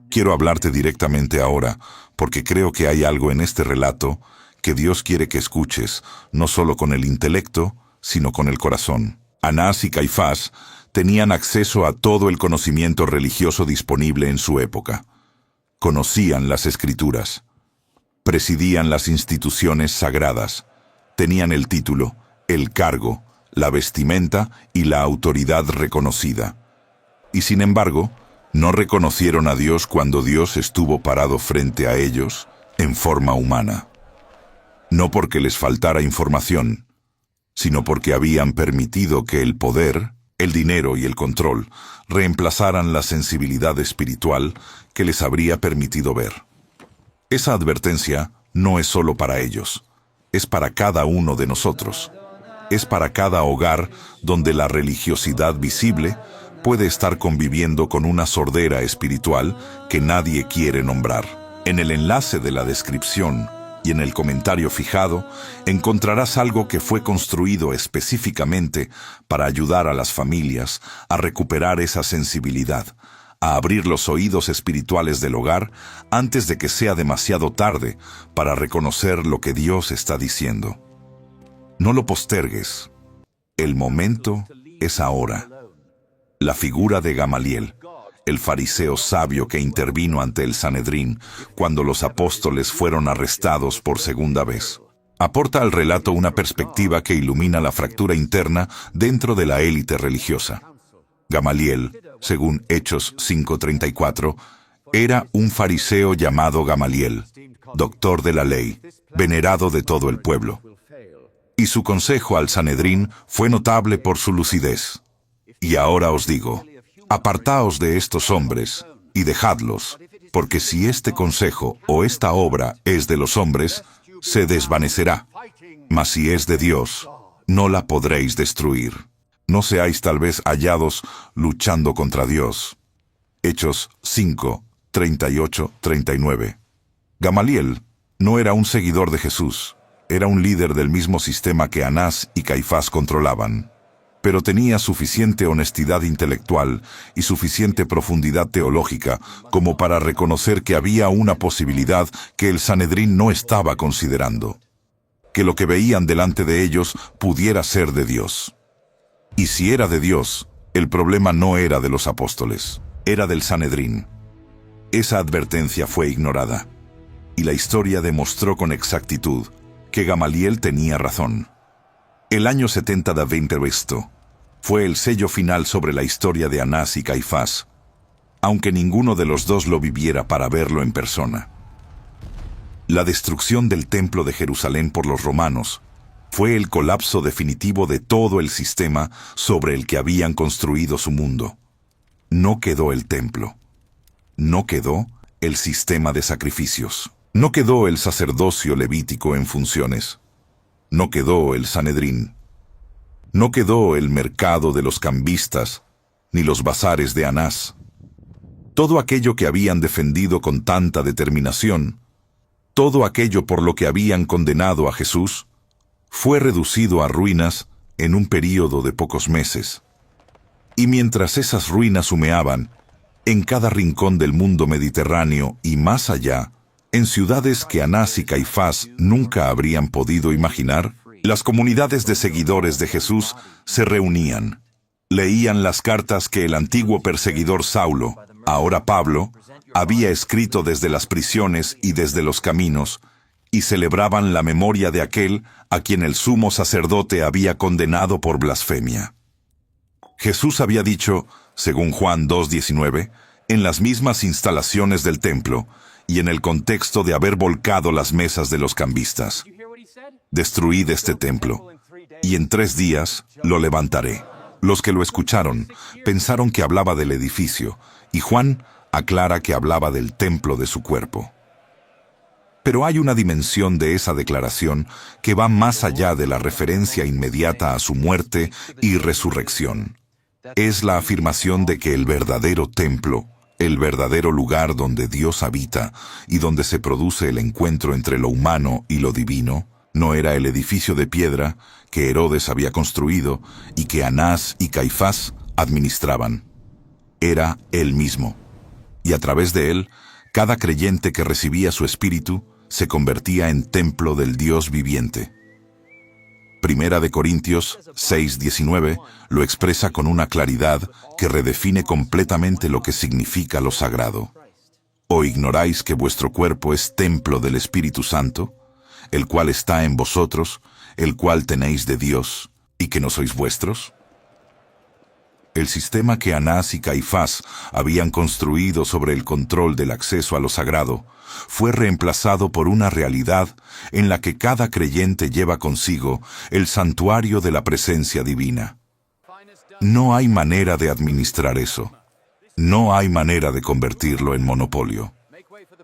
Quiero hablarte directamente ahora, porque creo que hay algo en este relato que Dios quiere que escuches, no solo con el intelecto, sino con el corazón. Anás y Caifás tenían acceso a todo el conocimiento religioso disponible en su época. Conocían las Escrituras. Presidían las instituciones sagradas. Tenían el título, el cargo, la vestimenta y la autoridad reconocida. Y sin embargo, no reconocieron a Dios cuando Dios estuvo parado frente a ellos en forma humana. No porque les faltara información, sino porque habían permitido que el poder, el dinero y el control reemplazaran la sensibilidad espiritual que les habría permitido ver. Esa advertencia no es solo para ellos, es para cada uno de nosotros. Es para cada hogar donde la religiosidad visible puede estar conviviendo con una sordera espiritual que nadie quiere nombrar. En el enlace de la descripción y en el comentario fijado encontrarás algo que fue construido específicamente para ayudar a las familias a recuperar esa sensibilidad, a abrir los oídos espirituales del hogar antes de que sea demasiado tarde para reconocer lo que Dios está diciendo. No lo postergues. El momento es ahora. La figura de Gamaliel, el fariseo sabio que intervino ante el Sanedrín cuando los apóstoles fueron arrestados por segunda vez, aporta al relato una perspectiva que ilumina la fractura interna dentro de la élite religiosa. Gamaliel, según Hechos 5:34, era un fariseo llamado Gamaliel, doctor de la ley, venerado de todo el pueblo. Y su consejo al Sanedrín fue notable por su lucidez. Y ahora os digo, apartaos de estos hombres y dejadlos, porque si este consejo o esta obra es de los hombres, se desvanecerá. Mas si es de Dios, no la podréis destruir. No seáis tal vez hallados luchando contra Dios. Hechos 5, 38, 39. Gamaliel no era un seguidor de Jesús, era un líder del mismo sistema que Anás y Caifás controlaban. Pero tenía suficiente honestidad intelectual y suficiente profundidad teológica como para reconocer que había una posibilidad que el Sanedrín no estaba considerando, que lo que veían delante de ellos pudiera ser de Dios. Y si era de Dios, el problema no era de los apóstoles, era del Sanedrín. Esa advertencia fue ignorada, y la historia demostró con exactitud que Gamaliel tenía razón. El año 70 de Cristo fue el sello final sobre la historia de Anás y Caifás, aunque ninguno de los dos lo viviera para verlo en persona. La destrucción del templo de Jerusalén por los romanos fue el colapso definitivo de todo el sistema sobre el que habían construido su mundo. No quedó el templo. No quedó el sistema de sacrificios. No quedó el sacerdocio levítico en funciones. No quedó el Sanedrín. No quedó el mercado de los cambistas, ni los bazares de Anás. Todo aquello que habían defendido con tanta determinación, todo aquello por lo que habían condenado a Jesús, fue reducido a ruinas en un período de pocos meses. Y mientras esas ruinas humeaban, en cada rincón del mundo mediterráneo y más allá, en ciudades que Anás y Caifás nunca habrían podido imaginar, las comunidades de seguidores de Jesús se reunían. Leían las cartas que el antiguo perseguidor Saulo, ahora Pablo, había escrito desde las prisiones y desde los caminos, y celebraban la memoria de aquel a quien el sumo sacerdote había condenado por blasfemia. Jesús había dicho, según Juan 2:19, en las mismas instalaciones del templo y en el contexto de haber volcado las mesas de los cambistas: destruid este templo, y en 3 días lo levantaré. Los que lo escucharon pensaron que hablaba del edificio, y Juan aclara que hablaba del templo de su cuerpo. Pero hay una dimensión de esa declaración que va más allá de la referencia inmediata a su muerte y resurrección. Es la afirmación de que el verdadero templo, el verdadero lugar donde Dios habita y donde se produce el encuentro entre lo humano y lo divino, no era el edificio de piedra que Herodes había construido y que Anás y Caifás administraban. Era él mismo. Y a través de él, cada creyente que recibía su espíritu se convertía en templo del Dios viviente. Primera de Corintios 6:19 lo expresa con una claridad que redefine completamente lo que significa lo sagrado. ¿O ignoráis que vuestro cuerpo es templo del Espíritu Santo, el cual está en vosotros, el cual tenéis de Dios, y que no sois vuestros? El sistema que Anás y Caifás habían construido sobre el control del acceso a lo sagrado fue reemplazado por una realidad en la que cada creyente lleva consigo el santuario de la presencia divina. No hay manera de administrar eso. No hay manera de convertirlo en monopolio.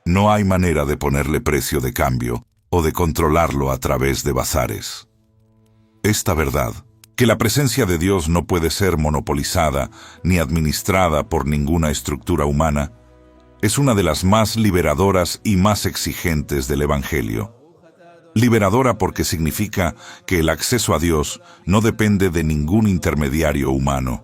No hay manera de ponerle precio de cambio o de controlarlo a través de bazares. Esta verdad, que la presencia de Dios no puede ser monopolizada ni administrada por ninguna estructura humana, es una de las más liberadoras y más exigentes del Evangelio. Liberadora porque significa que el acceso a Dios no depende de ningún intermediario humano.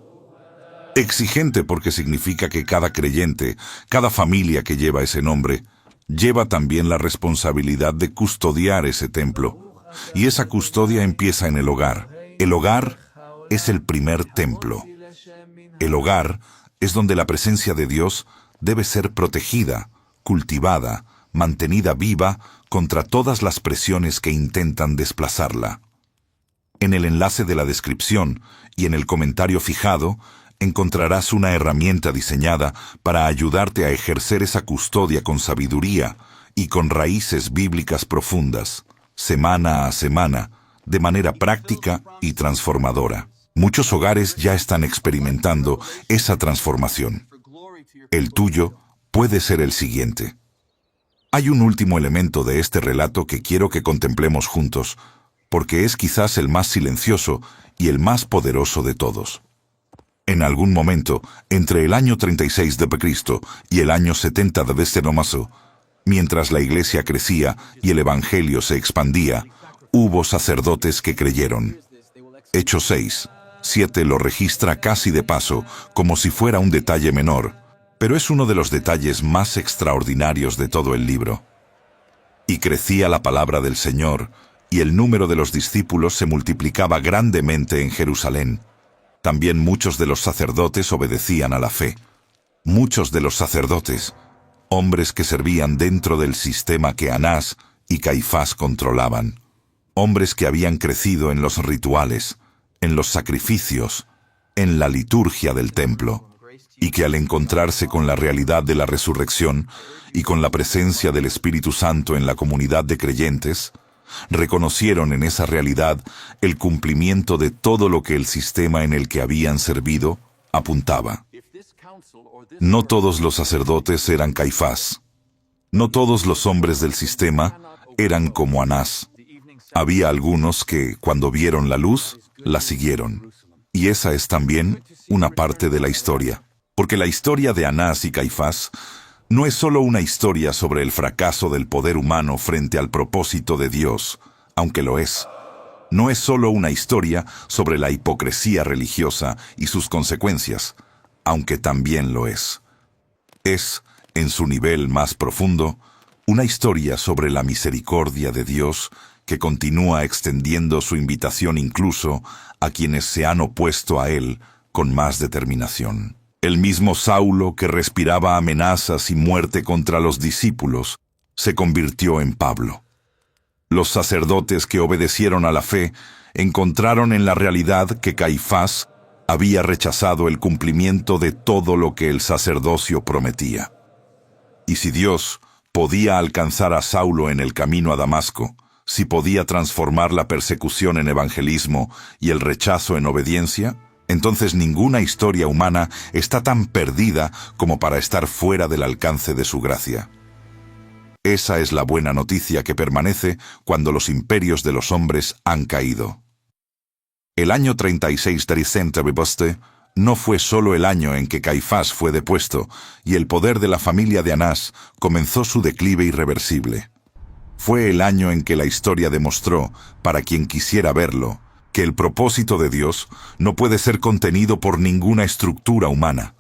Exigente porque significa que cada creyente, cada familia que lleva ese nombre, lleva también la responsabilidad de custodiar ese templo. Y esa custodia empieza en el hogar. El hogar es el primer templo. El hogar es donde la presencia de Dios debe ser protegida, cultivada, mantenida viva contra todas las presiones que intentan desplazarla. En el enlace de la descripción y en el comentario fijado, encontrarás una herramienta diseñada para ayudarte a ejercer esa custodia con sabiduría y con raíces bíblicas profundas, semana a semana, de manera práctica y transformadora. Muchos hogares ya están experimentando esa transformación. El tuyo puede ser el siguiente. Hay un último elemento de este relato que quiero que contemplemos juntos, porque es quizás el más silencioso y el más poderoso de todos. En algún momento, entre el año 36 de Cristo y el año 70 de Destenomaso, mientras la iglesia crecía y el evangelio se expandía, hubo sacerdotes que creyeron. Hechos 6:7 lo registra casi de paso, como si fuera un detalle menor, pero es uno de los detalles más extraordinarios de todo el libro. Y crecía la palabra del Señor, y el número de los discípulos se multiplicaba grandemente en Jerusalén. También muchos de los sacerdotes obedecían a la fe. Muchos de los sacerdotes, hombres que servían dentro del sistema que Anás y Caifás controlaban. Hombres que habían crecido en los rituales, en los sacrificios, en la liturgia del templo, y que al encontrarse con la realidad de la resurrección y con la presencia del Espíritu Santo en la comunidad de creyentes, reconocieron en esa realidad el cumplimiento de todo lo que el sistema en el que habían servido apuntaba. No todos los sacerdotes eran Caifás. No todos los hombres del sistema eran como Anás. Había algunos que, cuando vieron la luz, la siguieron. Y esa es también una parte de la historia. Porque la historia de Anás y Caifás no es solo una historia sobre el fracaso del poder humano frente al propósito de Dios, aunque lo es. No es solo una historia sobre la hipocresía religiosa y sus consecuencias, aunque también lo es. Es, en su nivel más profundo, una historia sobre la misericordia de Dios que continúa extendiendo su invitación incluso a quienes se han opuesto a Él con más determinación. El mismo Saulo que respiraba amenazas y muerte contra los discípulos se convirtió en Pablo. Los sacerdotes que obedecieron a la fe encontraron en la realidad que Caifás había rechazado el cumplimiento de todo lo que el sacerdocio prometía. Y si Dios podía alcanzar a Saulo en el camino a Damasco, si podía transformar la persecución en evangelismo y el rechazo en obediencia, entonces ninguna historia humana está tan perdida como para estar fuera del alcance de su gracia. Esa es la buena noticia que permanece cuando los imperios de los hombres han caído. El año 36 de no fue solo el año en que Caifás fue depuesto y el poder de la familia de Anás comenzó su declive irreversible. Fue el año en que la historia demostró, para quien quisiera verlo, que el propósito de Dios no puede ser contenido por ninguna estructura humana,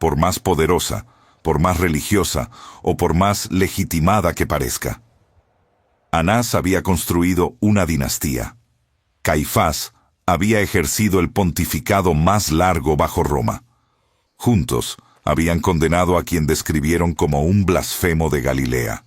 por más poderosa, por más religiosa o por más legitimada que parezca. Anás había construido una dinastía. Caifás había ejercido el pontificado más largo bajo Roma. Juntos habían condenado a quien describieron como un blasfemo de Galilea.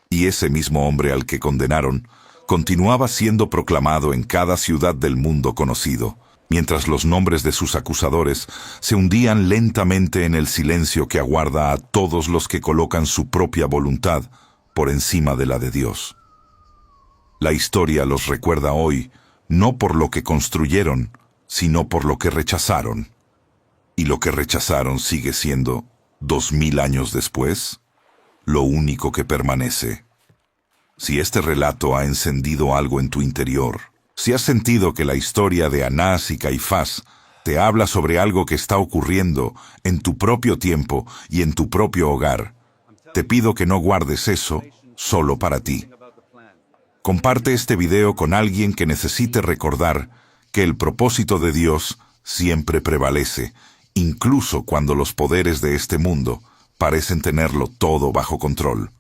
Y ese mismo hombre al que condenaron continuaba siendo proclamado en cada ciudad del mundo conocido, mientras los nombres de sus acusadores se hundían lentamente en el silencio que aguarda a todos los que colocan su propia voluntad por encima de la de Dios. La historia los recuerda hoy, no por lo que construyeron, sino por lo que rechazaron. Y lo que rechazaron sigue siendo, 2000 años después, lo único que permanece. Si este relato ha encendido algo en tu interior, si has sentido que la historia de Anás y Caifás te habla sobre algo que está ocurriendo en tu propio tiempo y en tu propio hogar, te pido que no guardes eso solo para ti. Comparte este video con alguien que necesite recordar que el propósito de Dios siempre prevalece, incluso cuando los poderes de este mundo parecen tenerlo todo bajo control.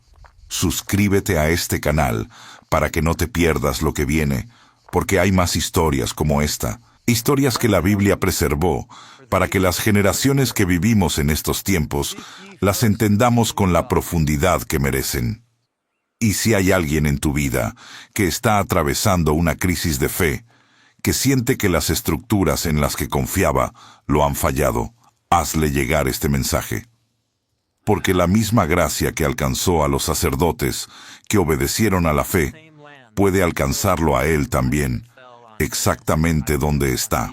Suscríbete a este canal para que no te pierdas lo que viene, porque hay más historias como esta, historias que la Biblia preservó, para que las generaciones que vivimos en estos tiempos las entendamos con la profundidad que merecen. Y si hay alguien en tu vida que está atravesando una crisis de fe, que siente que las estructuras en las que confiaba lo han fallado, hazle llegar este mensaje. Porque la misma gracia que alcanzó a los sacerdotes que obedecieron a la fe, puede alcanzarlo a él también, exactamente donde está.